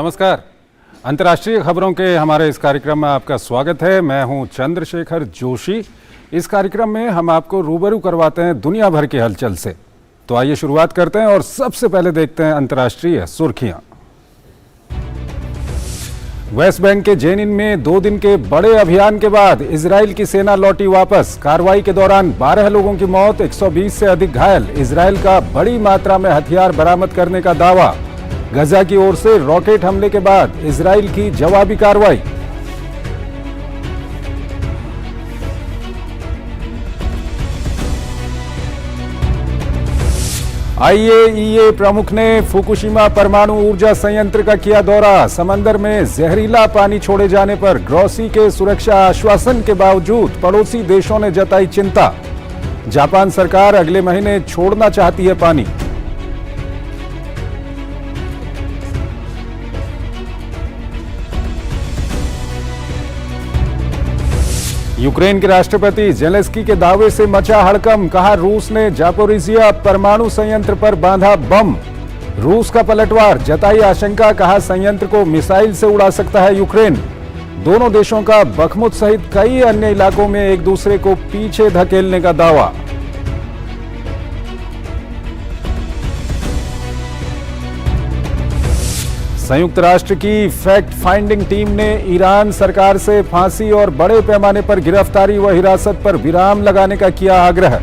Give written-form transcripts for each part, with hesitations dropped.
नमस्कार। अंतर्राष्ट्रीय खबरों के हमारे इस कार्यक्रम में आपका स्वागत है। मैं हूं चंद्रशेखर जोशी। इस कार्यक्रम में हम आपको रूबरू करवाते हैं दुनिया भर के हलचल से। तो आइए शुरुआत करते हैं और सबसे पहले देखते हैं अंतर्राष्ट्रीय सुर्खियां। वेस्ट बैंक के जेनिन में 2 दिन के बड़े अभियान के बाद इजराइल की सेना लौटी वापस। कार्रवाई के दौरान 12 लोगों की मौत, 120 से अधिक घायल। इजराइल का बड़ी मात्रा में हथियार बरामद करने का दावा। गजा की ओर से रॉकेट हमले के बाद इजराइल की जवाबी कार्रवाई। आईएईए प्रमुख ने फुकुशिमा परमाणु ऊर्जा संयंत्र का किया दौरा। समंदर में जहरीला पानी छोड़े जाने पर ग्रोसी के सुरक्षा आश्वासन के बावजूद पड़ोसी देशों ने जताई चिंता। जापान सरकार अगले महीने छोड़ना चाहती है पानी। यूक्रेन के राष्ट्रपति जेलेंस्की के दावे से मचा हड़कंप। कहा, रूस ने जापोरिजिया परमाणु संयंत्र पर बांधा बम। रूस का पलटवार, जताई आशंका। कहा, संयंत्र को मिसाइल से उड़ा सकता है यूक्रेन। दोनों देशों का बखमुत सहित कई अन्य इलाकों में एक दूसरे को पीछे धकेलने का दावा। संयुक्त राष्ट्र की फैक्ट फाइंडिंग टीम ने ईरान सरकार से फांसी और बड़े पैमाने पर गिरफ्तारी व हिरासत पर विराम लगाने का किया आग्रह।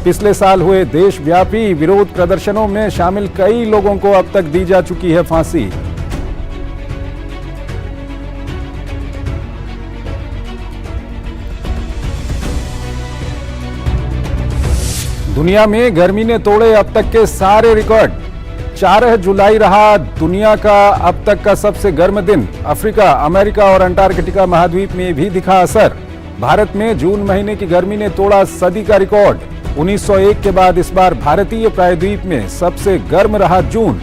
पिछले साल हुए देशव्यापी विरोध प्रदर्शनों में शामिल कई लोगों को अब तक दी जा चुकी है फांसी। दुनिया में गर्मी ने तोड़े अब तक के सारे रिकॉर्ड। 4 जुलाई रहा दुनिया का अब तक का सबसे गर्म दिन। अफ्रीका, अमेरिका और अंटार्कटिका महाद्वीप में भी दिखा असर। भारत में जून महीने की गर्मी ने तोड़ा सदी का रिकॉर्ड। 1901 के बाद इस बार भारतीय प्रायद्वीप में सबसे गर्म रहा जून।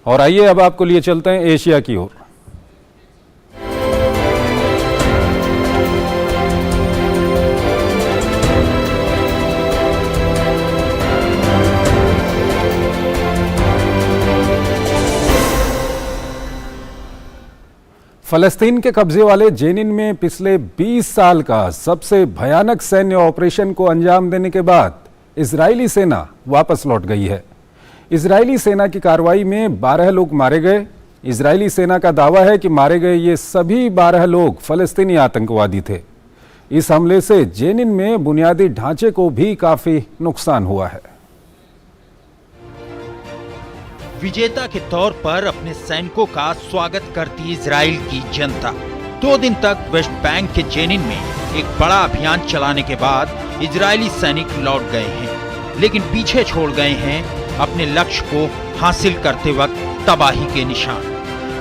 और आइए अब आपको लिए चलते हैं एशिया की ओर। फलस्तीन के कब्जे वाले जेनिन में पिछले 20 साल का सबसे भयानक सैन्य ऑपरेशन को अंजाम देने के बाद इजरायली सेना वापस लौट गई है। इजरायली सेना की कार्रवाई में 12 लोग मारे गए। इजरायली सेना का दावा है कि मारे गए ये सभी 12 लोग फलस्तीनी आतंकवादी थे। इस हमले से जेनिन में बुनियादी ढांचे को भी काफी नुकसान हुआ है। विजेता के तौर पर अपने सैनिकों का स्वागत करती इजराइल की जनता। 2 दिन तक वेस्ट बैंक के जेनिन में एक बड़ा अभियान चलाने के बाद इजरायली सैनिक लौट गए हैं, लेकिन पीछे छोड़ गए हैं अपने लक्ष्य को हासिल करते वक्त तबाही के निशान।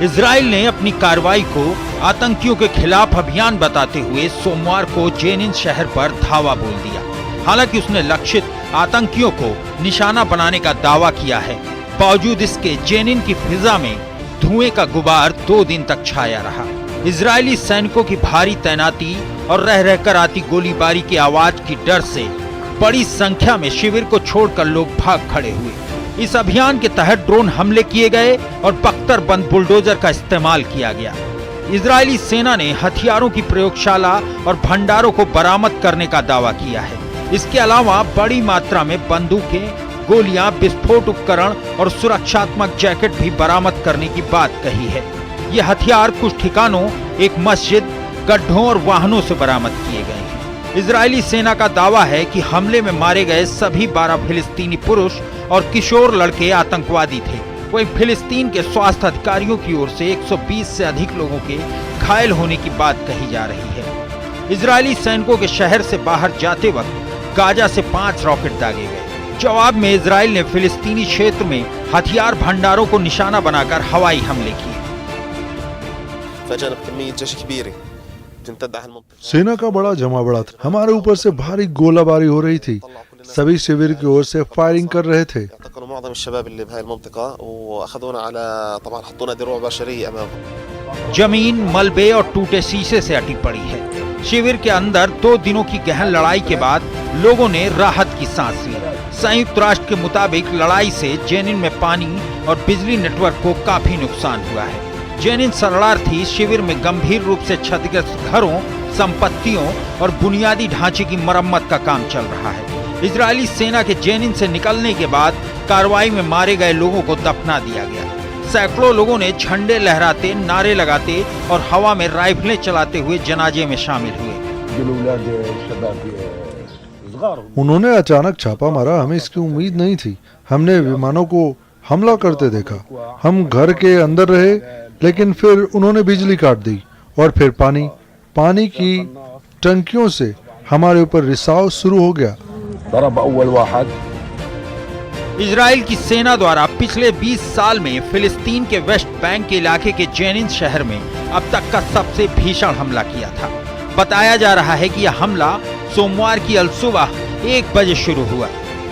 इजराइल ने अपनी कार्रवाई को आतंकियों के खिलाफ अभियान बताते हुए सोमवार को जेनिन शहर पर धावा बोल दिया। हालांकि उसने लक्षित आतंकियों को निशाना बनाने का दावा किया है। बावजूद इसके जेनिन की फिजा में धुएं का गुबार 2 दिन तक छाया रहा। इजरायली सैनिकों की भारी तैनाती और रह रहकर आती गोलीबारी की आवाज की डर से बड़ी संख्या में शिविर को छोड़कर लोग भाग खड़े हुए। इस अभियान के तहत ड्रोन हमले किए गए और बख्तरबंद बुलडोजर का इस्तेमाल किया गया। इजरायली सेना ने हथियारों की प्रयोगशाला और भंडारों को बरामद करने का दावा किया है। इसके अलावा बड़ी मात्रा में बंदूकें, गोलियां, विस्फोट उपकरण और सुरक्षात्मक जैकेट भी बरामद करने की बात कही है। ये हथियार कुछ ठिकानों, एक मस्जिद, गड्ढों और वाहनों से बरामद किए गए हैं। इजरायली सेना का दावा है कि हमले में मारे गए सभी 12 फिलिस्तीनी पुरुष और किशोर लड़के आतंकवादी थे। वहीं फिलिस्तीन के स्वास्थ्य अधिकारियों की ओर से 120 से अधिक लोगों के घायल होने की बात कही जा रही है। इजरायली सैनिकों के शहर से बाहर जाते वक्त गाजा से 5 रॉकेट दागे गए। जवाब में इजराइल ने फिलिस्तीनी क्षेत्र में हथियार भंडारों को निशाना बनाकर हवाई हमले किए। सेना का बड़ा जमावड़ा था। हमारे ऊपर से भारी गोलाबारी हो रही थी। सभी शिविर की ओर से फायरिंग कर रहे थे। जमीन मलबे और टूटे शीशे से अटी पड़ी है। शिविर के अंदर 2 दिनों की गहन लड़ाई के बाद लोगों ने राहत की सांस ली। संयुक्त राष्ट्र के मुताबिक लड़ाई से जेनिन में पानी और बिजली नेटवर्क को काफी नुकसान हुआ है। जेनिन शरणार्थी शिविर में गंभीर रूप से क्षतिग्रस्त घरों, संपत्तियों और बुनियादी ढांचे की मरम्मत का काम चल रहा है। इजरायली सेना के जेनिन से निकलने के बाद कार्रवाई में मारे गए लोगों को दफना दिया गया। सैकड़ों लोगों ने झंडे लहराते, नारे लगाते और हवा में राइफलें चलाते हुए जनाजे में शामिल हुए। उन्होंने अचानक छापा मारा, हमें इसकी उम्मीद नहीं थी। हमने विमानों को हमला करते देखा। हम घर के अंदर रहे, लेकिन फिर उन्होंने बिजली काट दी और फिर पानी की टंकियों से हमारे ऊपर रिसाव शुरू हो गया। इजराइल की सेना द्वारा पिछले 20 साल में फिलिस्तीन के वेस्ट बैंक के इलाके के जेनिन शहर में अब तक का सबसे भीषण हमला किया था। बताया जा रहा है कि यह हमला सोमवार की अलसुबह 1 बजे शुरू हुआ।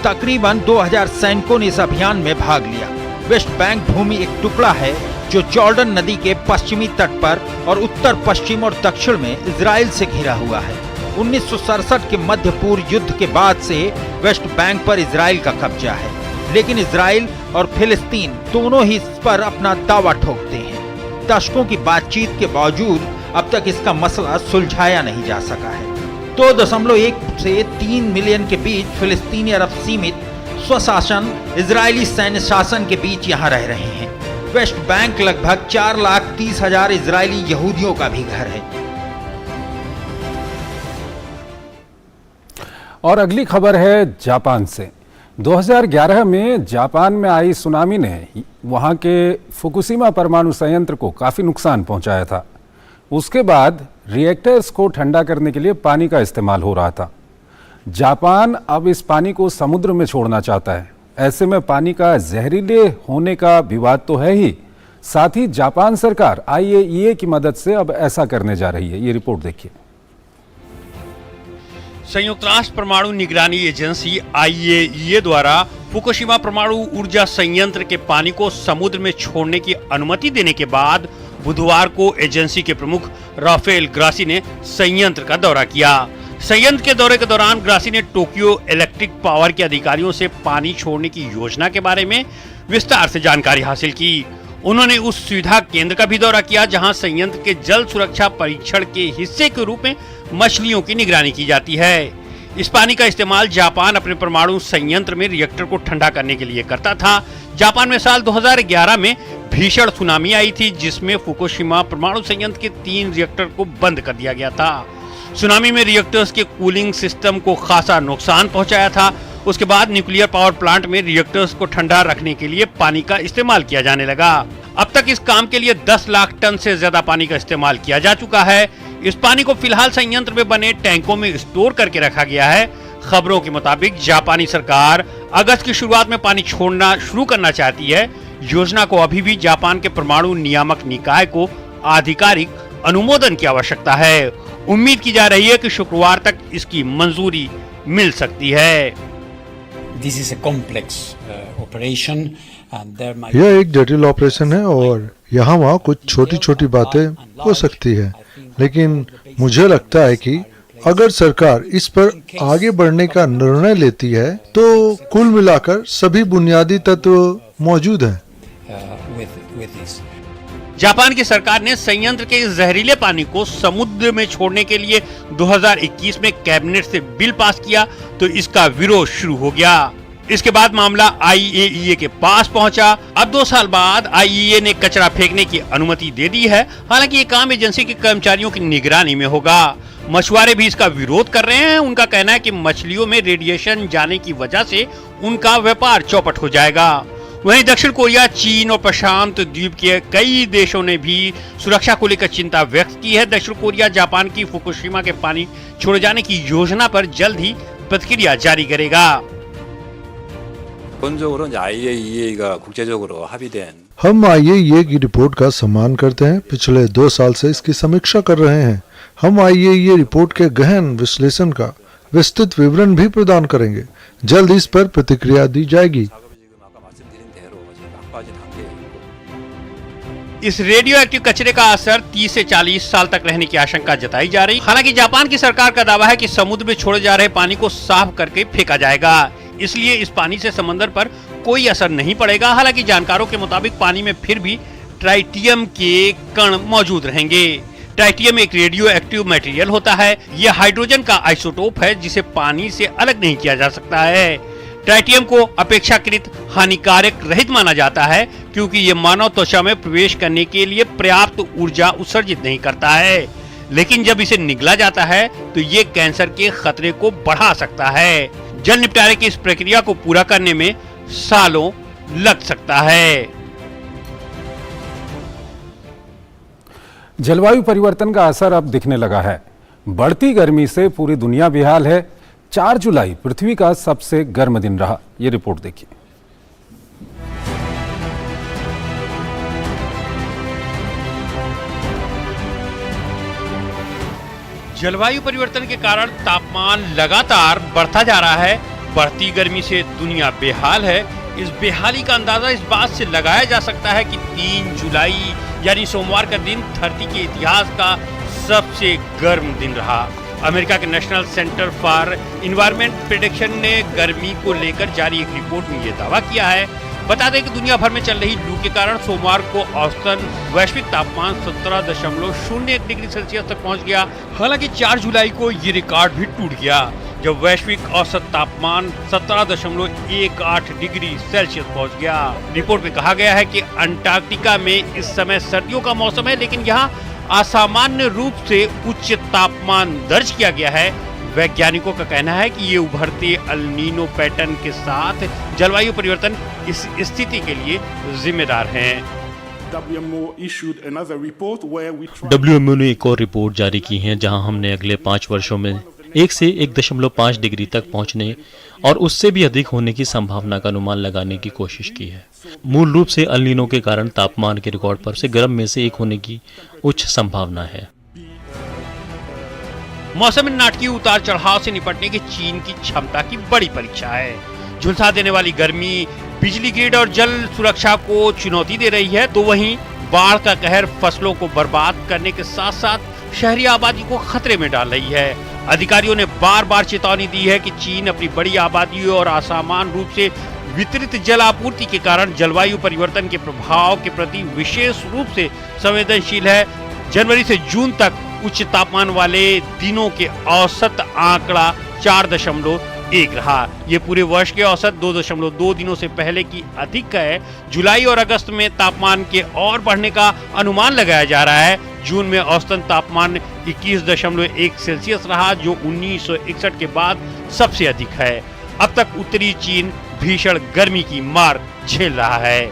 तकरीबन 2000 सैनिकों ने इस अभियान में भाग लिया। वेस्ट बैंक भूमि एक टुकड़ा है जो जॉर्डन नदी के पश्चिमी तट पर और उत्तर पश्चिम और दक्षिण में इजराइल से घिरा हुआ है। 1967 के मध्य पूर्व युद्ध के बाद से वेस्ट बैंक पर इजराइल का कब्जा है, लेकिन इजराइल और फिलिस्तीन दोनों ही इस पर अपना दावा ठोकते हैं। दशकों की बातचीत के बावजूद अब तक इसका मसला सुलझाया नहीं जा सका है। 2.1 से 3 मिलियन के बीच फिलिस्तीनी अरब सीमित स्वशासन इजरायली सैन्य शासन के बीच यहाँ रह रहे हैं। वेस्ट बैंक लगभग 4,30,000 इजरायली यहूदियों का भी घर है। और अगली खबर है जापान से। 2011 में जापान में आई सुनामी ने वहां के फुकुशिमा परमाणु संयंत्र को काफी नुकसान पहुंचाया था। उसके बाद रिएक्टर्स को ठंडा करने के लिए पानी का इस्तेमाल हो रहा था। जापान अब इस पानी को समुद्र में छोड़ना चाहता है। ऐसे में पानी का जहरीले होने का विवाद तो है ही, साथ ही जापान सरकार IAEA की मदद से अब ऐसा करने जा रही है। ये रिपोर्ट देखिए। संयुक्त राष्ट्र परमाणु निगरानी एजेंसी IAEA द्वारा फुकुशिमा परमाणु ऊर्जा संयंत्र के पानी को समुद्र में छोड़ने की अनुमति देने के बाद बुधवार को एजेंसी के प्रमुख राफेल ग्रासी ने संयंत्र का दौरा किया। संयंत्र के दौरे के दौरान ग्रासी ने टोक्यो इलेक्ट्रिक पावर के अधिकारियों से पानी छोड़ने की योजना के बारे में विस्तार से जानकारी हासिल की। उन्होंने उस सुविधा केंद्र का भी दौरा किया जहां संयंत्र के जल सुरक्षा परीक्षण के हिस्से के रूप में मछलियों की निगरानी की जाती है। इस पानी का इस्तेमाल जापान अपने परमाणु संयंत्र में रिएक्टर को ठंडा करने के लिए करता था। जापान में साल 2011 में भीषण सुनामी आई थी जिसमें फुकुशिमा परमाणु संयंत्र के 3 रिएक्टर को बंद कर दिया गया था। सुनामी में रिएक्टर्स के कूलिंग सिस्टम को खासा नुकसान पहुंचाया था। उसके बाद न्यूक्लियर पावर प्लांट में रिएक्टर्स को ठंडा रखने के लिए पानी का इस्तेमाल किया जाने लगा। अब तक इस काम के लिए 10 लाख टन से ज्यादा पानी का इस्तेमाल किया जा चुका है। इस पानी को फिलहाल संयंत्र में बने टैंकों में स्टोर करके रखा गया है। खबरों के मुताबिक जापानी सरकार अगस्त की शुरुआत में पानी छोड़ना शुरू करना चाहती है। योजना को अभी भी जापान के परमाणु नियामक निकाय को आधिकारिक अनुमोदन की आवश्यकता है। उम्मीद की जा रही है कि शुक्रवार तक इसकी मंजूरी मिल सकती है। यह एक जटिल ऑपरेशन है और यहाँ वहाँ कुछ छोटी छोटी बातें हो सकती है, लेकिन मुझे लगता है कि अगर सरकार इस पर आगे बढ़ने का निर्णय लेती है तो कुल मिलाकर सभी बुनियादी तत्व मौजूद हैं। जापान की सरकार ने संयंत्र के इस जहरीले पानी को समुद्र में छोड़ने के लिए 2021 में कैबिनेट से बिल पास किया तो इसका विरोध शुरू हो गया। इसके बाद मामला IAEA के पास पहुंचा। अब 2 साल बाद IAEA ने कचरा फेंकने की अनुमति दे दी है। हालांकि ये काम एजेंसी के कर्मचारियों की निगरानी में होगा। मछुआरे भी इसका विरोध कर रहे हैं। उनका कहना है कि मछलियों में रेडिएशन जाने की वजह से उनका व्यापार चौपट हो जाएगा। वहीं दक्षिण कोरिया, चीन और प्रशांत द्वीप के कई देशों ने भी सुरक्षा को लेकर चिंता व्यक्त की है। दक्षिण कोरिया जापान की फुकुशिमा के पानी छोड़े जाने की योजना पर जल्द ही प्रतिक्रिया जारी करेगा। हम IAEA की रिपोर्ट का सम्मान करते हैं। पिछले 2 साल से इसकी समीक्षा कर रहे हैं। हम IAEA रिपोर्ट के गहन विश्लेषण का विस्तृत विवरण भी प्रदान करेंगे। जल्द इस पर प्रतिक्रिया दी जाएगी। इस रेडियो एक्टिव कचरे का असर 30 से 40 साल तक रहने की आशंका जताई जा रही। हालांकि जापान की सरकार का दावा है कि समुद्र में छोड़े जा रहे पानी को साफ करके फेंका जाएगा। इसलिए इस पानी से समंदर पर कोई असर नहीं पड़ेगा। हालांकि जानकारों के मुताबिक पानी में फिर भी ट्राइटियम के कण मौजूद रहेंगे। ट्राइटियम एक रेडियो एक्टिव मटेरियल होता है। यह हाइड्रोजन का आइसोटोप है जिसे पानी से अलग नहीं किया जा सकता है। ट्राइटियम को अपेक्षाकृत हानिकारक रहित माना जाता है क्योंकि ये मानव त्वचा में प्रवेश करने के लिए पर्याप्त ऊर्जा उत्सर्जित नहीं करता है, लेकिन जब इसे निगला जाता है तो ये कैंसर के खतरे को बढ़ा सकता है। जल निपटारे की इस प्रक्रिया को पूरा करने में सालों लग सकता है। जलवायु परिवर्तन का असर अब दिखने लगा है। बढ़ती गर्मी से पूरी दुनिया बेहाल है। 4 जुलाई पृथ्वी का सबसे गर्म दिन रहा। ये रिपोर्ट देखिए। जलवायु परिवर्तन के कारण तापमान लगातार बढ़ता जा रहा है। बढ़ती गर्मी से दुनिया बेहाल है। इस बेहाली का अंदाजा इस बात से लगाया जा सकता है कि 3 जुलाई यानी सोमवार का दिन धरती के इतिहास का सबसे गर्म दिन रहा। अमेरिका के national centre for environment prediction ने गर्मी को लेकर जारी एक रिपोर्ट में यह दावा किया है। बता दें कि दुनिया भर में चल रही लू के कारण सोमवार को औसतन वैश्विक तापमान 17.01 डिग्री सेल्सियस तक पहुंच गया। हालांकि 4 जुलाई को ये रिकॉर्ड भी टूट गया जब वैश्विक औसत तापमान 17.18 डिग्री सेल्सियस पहुंच गया। रिपोर्ट में कहा गया है कि अंटार्कटिका में इस समय सर्दियों का मौसम है, लेकिन यहाँ असामान्य रूप से उच्च तापमान दर्ज किया गया है। वैज्ञानिकों का कहना है कि ये उभरते अल नीनो पैटर्न के साथ जलवायु परिवर्तन इस स्थिति के लिए जिम्मेदार हैं। WMO ने एक और रिपोर्ट जारी की है जहां हमने अगले 5 वर्षों में 1 से 1.5 डिग्री तक पहुंचने और उससे भी अधिक होने की संभावना का अनुमान लगाने की कोशिश की है। मूल रूप से अल नीनो के कारण तापमान के रिकॉर्ड पर से गर्म में से एक होने की उच्च संभावना है। मौसम में नाटकीय उतार चढ़ाव से निपटने की चीन की क्षमता की बड़ी परीक्षा है। झुलसा देने वाली गर्मी बिजली ग्रिड और जल सुरक्षा को चुनौती दे रही है, तो वहीं बाढ़ का कहर फसलों को बर्बाद करने के साथ साथ शहरी आबादी को खतरे में डाल रही है। अधिकारियों ने बार बार चेतावनी दी है कि चीन अपनी बड़ी आबादी और असामान्य रूप से वितरित जल आपूर्ति के कारण जलवायु परिवर्तन के प्रभाव के प्रति विशेष रूप से संवेदनशील है। जनवरी से जून तक उच्च तापमान वाले दिनों के औसत आंकड़ा 4.1 रहा। ये पूरे वर्ष के औसत 2.2 दिनों से पहले की अधिक है। जुलाई और अगस्त में तापमान के और बढ़ने का अनुमान लगाया जा रहा है। जून में औसतन तापमान 21.1 सेल्सियस रहा, जो 1961 के बाद सबसे अधिक है। अब तक उत्तरी चीन भीषण गर्मी की मार झेल रहा है।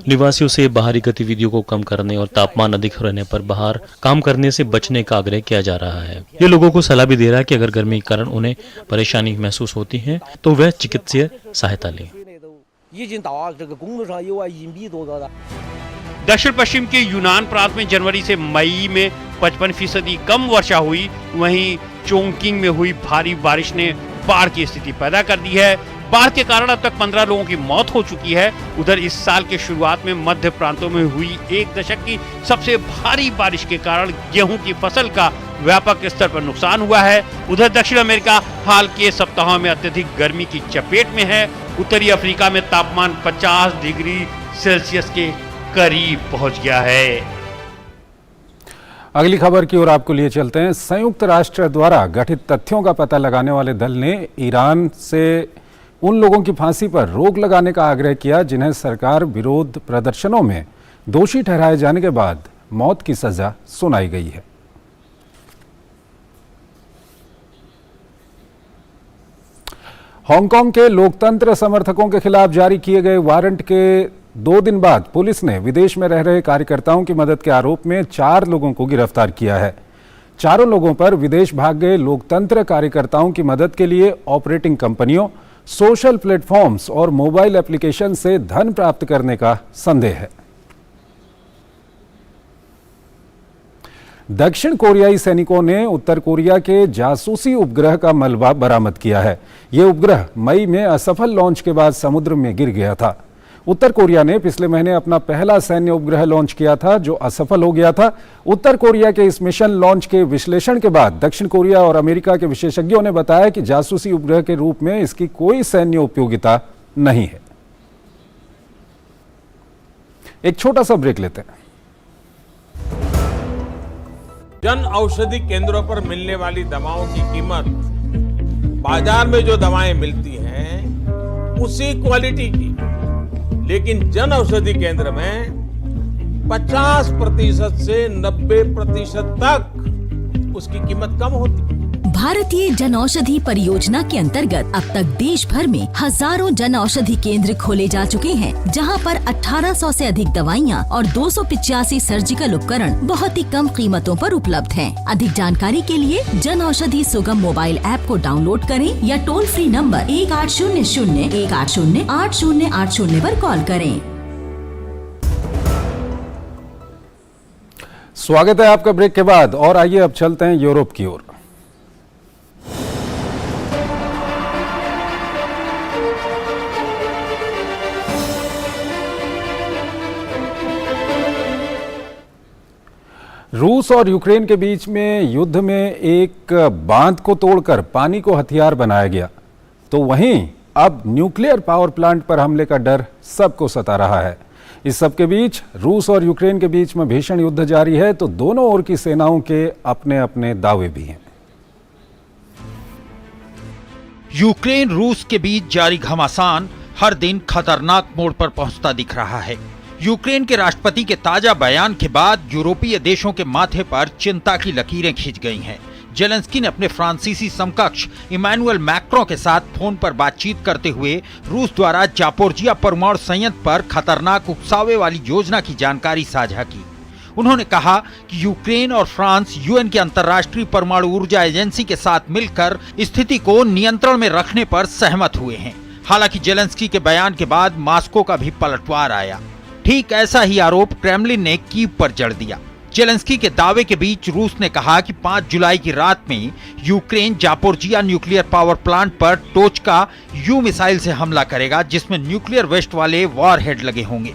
निवासियों से बाहरी गतिविधियों को कम करने और तापमान अधिक रहने पर बाहर काम करने से बचने का आग्रह किया जा रहा है। ये लोगों को सलाह भी दे रहा है कि अगर गर्मी के कारण उन्हें परेशानी महसूस होती है तो वह चिकित्सीय सहायता लें। दक्षिण पश्चिम के यूनान प्रांत में जनवरी से मई में 55% कम वर्षा हुई। वहीं चोंगकिंग में हुई भारी बारिश ने बाढ़ की स्थिति पैदा कर दी है। बाढ़ के कारण अब तक 15 लोगों की मौत हो चुकी है। उधर इस साल के शुरुआत में मध्य प्रांतों में हुई 1 दशक की सबसे भारी बारिश के कारण गेहूं की फसल का व्यापक स्तर पर नुकसान हुआ है। उधर दक्षिण अमेरिका हाल के सप्ताहों में अत्यधिक गर्मी की चपेट में है। उत्तरी अफ्रीका में तापमान 50 डिग्री सेल्सियस के करीब पहुंच गया है। अगली खबर की ओर आपको लिए चलते हैं। संयुक्त राष्ट्र द्वारा गठित तथ्यों का पता लगाने वाले दल ने ईरान से उन लोगों की फांसी पर रोक लगाने का आग्रह किया जिन्हें सरकार विरोध प्रदर्शनों में दोषी ठहराए जाने के बाद मौत की सजा सुनाई गई है। हांगकांग के लोकतंत्र समर्थकों के खिलाफ जारी किए गए वारंट के 2 दिन बाद पुलिस ने विदेश में रह रहे कार्यकर्ताओं की मदद के आरोप में 4 लोगों को गिरफ्तार किया है। चारों लोगों पर विदेश भाग गए लोकतंत्र कार्यकर्ताओं की मदद के लिए ऑपरेटिंग कंपनियों, सोशल प्लेटफॉर्म्स और मोबाइल एप्लीकेशन से धन प्राप्त करने का संदेह है। दक्षिण कोरियाई सैनिकों ने उत्तर कोरिया के जासूसी उपग्रह का मलबा बरामद किया है। यह उपग्रह मई में असफल लॉन्च के बाद समुद्र में गिर गया था। उत्तर कोरिया ने पिछले महीने अपना पहला सैन्य उपग्रह लॉन्च किया था, जो असफल हो गया था। उत्तर कोरिया के इस मिशन लॉन्च के विश्लेषण के बाद दक्षिण कोरिया और अमेरिका के विशेषज्ञों ने बताया कि जासूसी उपग्रह के रूप में इसकी कोई सैन्य उपयोगिता नहीं है। एक छोटा सा ब्रेक लेते हैं। जन औषधि केंद्रों पर मिलने वाली दवाओं की कीमत बाजार में जो दवाएं मिलती हैं उसी क्वालिटी की, लेकिन जन औषधि केंद्र में 50% से 90% तक उसकी कीमत कम होती है। भारतीय जन औषधि परियोजना के अंतर्गत अब तक देश भर में हजारों जन औषधि केंद्र खोले जा चुके हैं, जहां पर 1800 से अधिक दवाइयां और 285 सर्जिकल उपकरण बहुत ही कम कीमतों पर उपलब्ध हैं। अधिक जानकारी के लिए जन औषधि सुगम मोबाइल ऐप को डाउनलोड करें या टोल फ्री नंबर 1800-180-8080 पर कॉल करें। स्वागत है आपका ब्रेक के बाद, और आइए अब चलते हैं यूरोप की ओर। रूस और यूक्रेन के बीच में युद्ध में एक बांध को तोड़कर पानी को हथियार बनाया गया, तो वहीं अब न्यूक्लियर पावर प्लांट पर हमले का डर सबको सता रहा है। इस सब के बीच रूस और यूक्रेन के बीच में भीषण युद्ध जारी है, तो दोनों ओर की सेनाओं के अपने अपने दावे भी हैं। यूक्रेन रूस के बीच जारी घमासान हर दिन खतरनाक मोड़ पर पहुंचता दिख रहा है। यूक्रेन के राष्ट्रपति के ताजा बयान के बाद यूरोपीय देशों के माथे पर चिंता की लकीरें खींच गई हैं। जेलेंस्की ने अपने फ्रांसीसी समकक्ष इमैनुअल मैक्रों के साथ फोन पर बातचीत करते हुए रूस द्वारा जापोरिजिया परमाणु संयंत्र पर खतरनाक उकसावे वाली योजना की जानकारी साझा की। उन्होंने कहा कि यूक्रेन और फ्रांस यूएन के अंतर्राष्ट्रीय परमाणु ऊर्जा एजेंसी के साथ मिलकर स्थिति को नियंत्रण में रखने पर सहमत हुए हैं। हालांकि जेलेंस्की के बयान के बाद मॉस्को का भी पलटवार आया। ठीक ऐसा ही आरोप क्रेमलिन ने कीव पर जड़ दिया। जेलेंस्की के दावे के बीच रूस ने कहा कि 5 जुलाई की रात में Ukraine Zaporizhzhia nuclear power plant पर टोचका यू मिसाइल से हमला करेगा, जिसमें न्यूक्लियर वेस्ट वाले वॉरहेड लगे होंगे।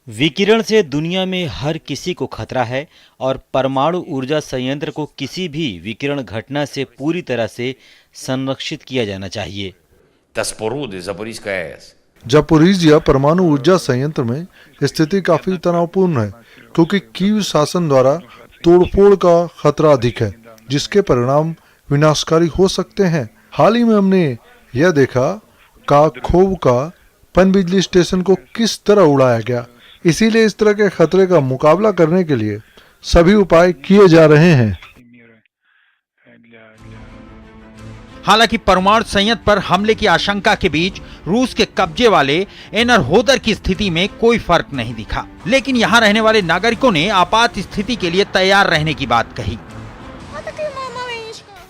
विकिरण से दुनिया में हर किसी को खतरा है और परमाणु ऊर्जा संयंत्र को किसी भी विकिरण घटना से पूरी तरह से संरक्षित किया जाना चाहिए। जापोरिजिया परमाणु ऊर्जा संयंत्र में स्थिति काफी तनावपूर्ण है, क्योंकि कीव शासन द्वारा तोड़फोड़ का खतरा अधिक है, जिसके परिणाम विनाशकारी हो सकते हैं। हाल ही में हमने यह देखा कार्खोव का पनबिजली स्टेशन को किस तरह उड़ाया गया। इसीलिए इस तरह के खतरे का मुकाबला करने के लिए सभी उपाय किए जा रहे हैं। हालांकि परमाणु संयंत्र पर हमले की आशंका के बीच रूस के कब्जे वाले एनरहोदर की स्थिति में कोई फर्क नहीं दिखा, लेकिन यहां रहने वाले नागरिकों ने आपात स्थिति के लिए तैयार रहने की बात कही।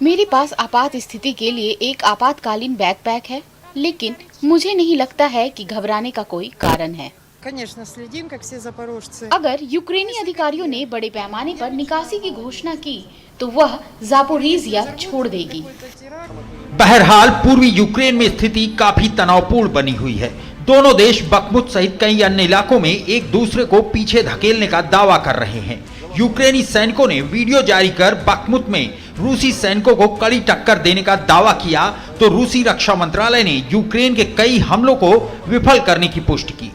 मेरे पास आपात स्थिति के लिए एक आपातकालीन बैकपैक है, लेकिन मुझे नहीं लगता है कि घबराने का कोई कारण है। अगर यूक्रेनी अधिकारियों ने बड़े पैमाने पर निकासी की घोषणा की तो वह जापोरिजिया छोड़ देगी। बहरहाल पूर्वी यूक्रेन में स्थिति काफी तनावपूर्ण बनी हुई है। दोनों देश बखमुत सहित कई अन्य इलाकों में एक दूसरे को पीछे धकेलने का दावा कर रहे हैं। यूक्रेनी सैनिकों ने वीडियो जारी कर बखमुत में रूसी सैनिकों को कड़ी टक्कर देने का दावा किया, तो रूसी रक्षा मंत्रालय ने यूक्रेन के कई हमलों को विफल करने की पुष्टि की।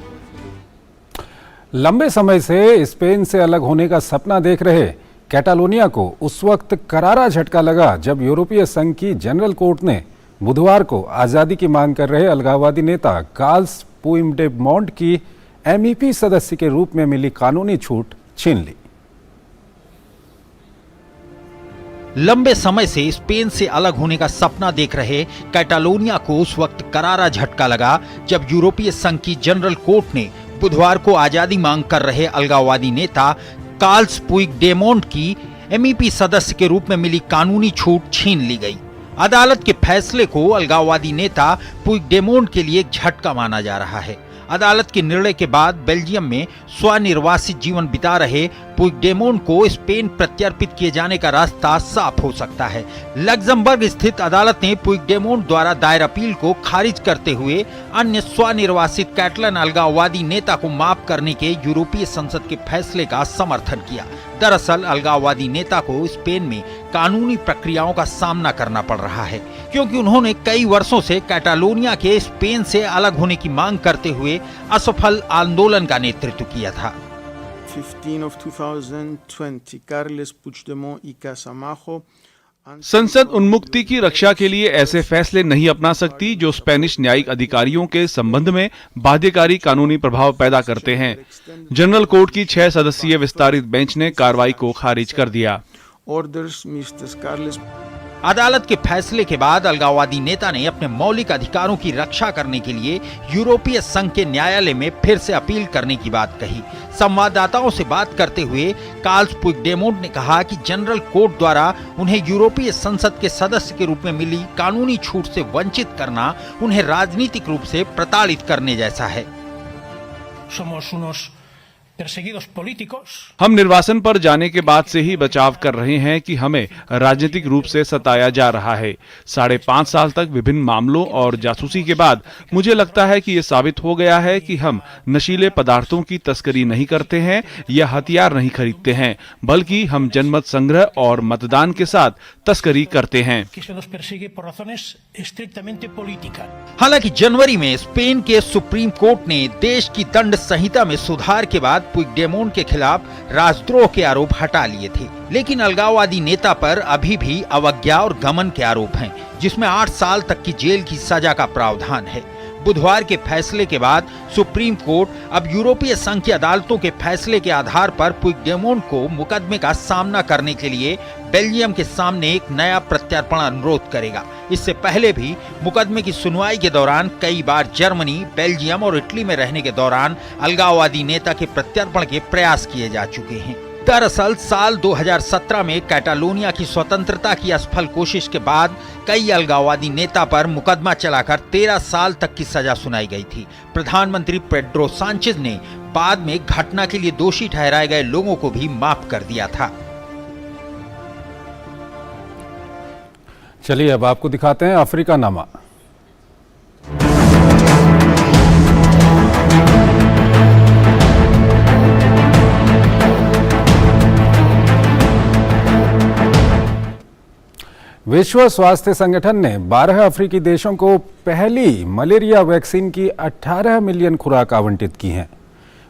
लंबे समय से स्पेन से अलग होने का सपना देख रहे कैटालोनिया को उस वक्त करारा झटका लगा जब यूरोपीय संघ की जनरल कोर्ट ने बुधवार को आजादी की मांग कर रहे अलगाववादी नेता कार्ल्स पुइगडेमॉन्ट की एमईपी सदस्य के रूप में मिली कानूनी छूट छीन ली। लंबे समय से स्पेन से अलग होने का सपना देख रहे कैटालोनिया को उस वक्त करारा झटका लगा जब यूरोपीय संघ की जनरल कोर्ट ने बुधवार को आजादी मांग कर रहे अलगाववादी नेता कार्ल्स पुइगडेमॉन्ट की एमईपी सदस्य के रूप में मिली कानूनी छूट छीन ली गई। अदालत के फैसले को अलगाववादी नेता पुइगडेमॉन्ट के लिए एक झटका माना जा रहा है। अदालत के निर्णय के बाद बेल्जियम में स्वनिर्वासित जीवन बिता रहे पुइगडेमोन को स्पेन प्रत्यर्पित किए जाने का रास्ता साफ हो सकता है। लग्जमबर्ग स्थित अदालत ने पुइगडेमोन द्वारा दायर अपील को खारिज करते हुए अन्य स्वनिर्वासित कैटलन अलगाववादी नेता को माफ करने के यूरोपीय संसद के फैसले का समर्थन किया। दरअसल अलगाववादी नेता को स्पेन में कानूनी प्रक्रियाओं का सामना करना पड़ रहा है, क्योंकि उन्होंने कई वर्षों से कैटालोनिया के स्पेन से अलग होने की मांग करते हुए असफल आंदोलन का नेतृत्व किया था। 15 of 2020, Carles Puigdemont y Casamajo संसद उन्मुक्ति की रक्षा के लिए ऐसे फैसले नहीं अपना सकती जो स्पेनिश न्यायिक अधिकारियों के संबंध में बाध्यकारी कानूनी प्रभाव पैदा करते हैं। जनरल कोर्ट की 6 सदस्यीय विस्तारित बेंच ने कार्रवाई को खारिज कर दिया। अदालत के फैसले के बाद अलगाववादी नेता ने अपने मौलिक अधिकारों की रक्षा करने के लिए यूरोपीय संघ के न्यायालय में फिर से अपील करने की बात कही। संवाददाताओं से बात करते हुए कार्ल्स पुइगडेमोन ने कहा कि जनरल कोर्ट द्वारा उन्हें यूरोपीय संसद के सदस्य के रूप में मिली कानूनी छूट से वंचित करना उन्हें राजनीतिक रूप से प्रताड़ित करने जैसा है। हम निर्वासन पर जाने के बाद से ही बचाव कर रहे हैं कि हमें राजनीतिक रूप से सताया जा रहा है। 5.5 साल तक विभिन्न मामलों और जासूसी के बाद मुझे लगता है कि ये साबित हो गया है कि हम नशीले पदार्थों की तस्करी नहीं करते हैं या हथियार नहीं खरीदते हैं, बल्कि हम जनमत संग्रह और मतदान के साथ तस्करी करते हैं। हालांकि जनवरी में स्पेन के सुप्रीम कोर्ट ने देश की दंड संहिता में सुधार के बाद पुइगडेमोन के खिलाफ राजद्रोह के आरोप हटा लिए थे, लेकिन अलगाववादी नेता पर अभी भी अवज्ञा और गमन के आरोप हैं, जिसमें 8 साल तक की जेल की सजा का प्रावधान है। बुधवार के फैसले के बाद सुप्रीम कोर्ट अब यूरोपीय संघ की अदालतों के फैसले के आधार पर पुइगडेमोन को मुकदमे का सामना करने के लिए बेल्जियम के सामने एक नया प्रत्यर्पण अनुरोध करेगा। इससे पहले भी मुकदमे की सुनवाई के दौरान कई बार जर्मनी, बेल्जियम और इटली में रहने के दौरान अलगाववादी नेता के प्रत्यर्पण के प्रयास किए जा चुके हैं। दरअसल साल 2017 में कैटालोनिया की स्वतंत्रता की असफल कोशिश के बाद कई अलगाववादी नेता पर मुकदमा चलाकर 13 साल तक की सजा सुनाई गई थी। प्रधानमंत्री पेड्रो सांचेज ने बाद में घटना के लिए दोषी ठहराए गए लोगों को भी माफ कर दिया था। चलिए अब आपको दिखाते हैं अफ्रीका नामा। विश्व स्वास्थ्य संगठन ने 12 अफ्रीकी देशों को पहली मलेरिया वैक्सीन की 18 मिलियन खुराक आवंटित की हैं।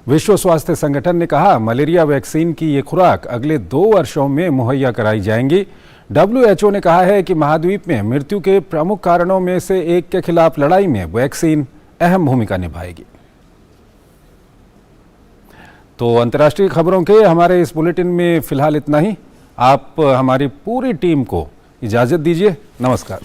विश्व स्वास्थ्य संगठन ने कहा मलेरिया वैक्सीन की ये खुराक अगले 2 वर्षों में मुहैया कराई जाएंगी। WHO ने कहा है कि महाद्वीप में मृत्यु के प्रमुख कारणों में से एक के खिलाफ लड़ाई में वैक्सीन अहम भूमिका निभाएगी। तो अंतर्राष्ट्रीय खबरों के हमारे इस बुलेटिन में फिलहाल इतना ही। आप हमारी पूरी टीम को इजाजत दीजिए। नमस्कार।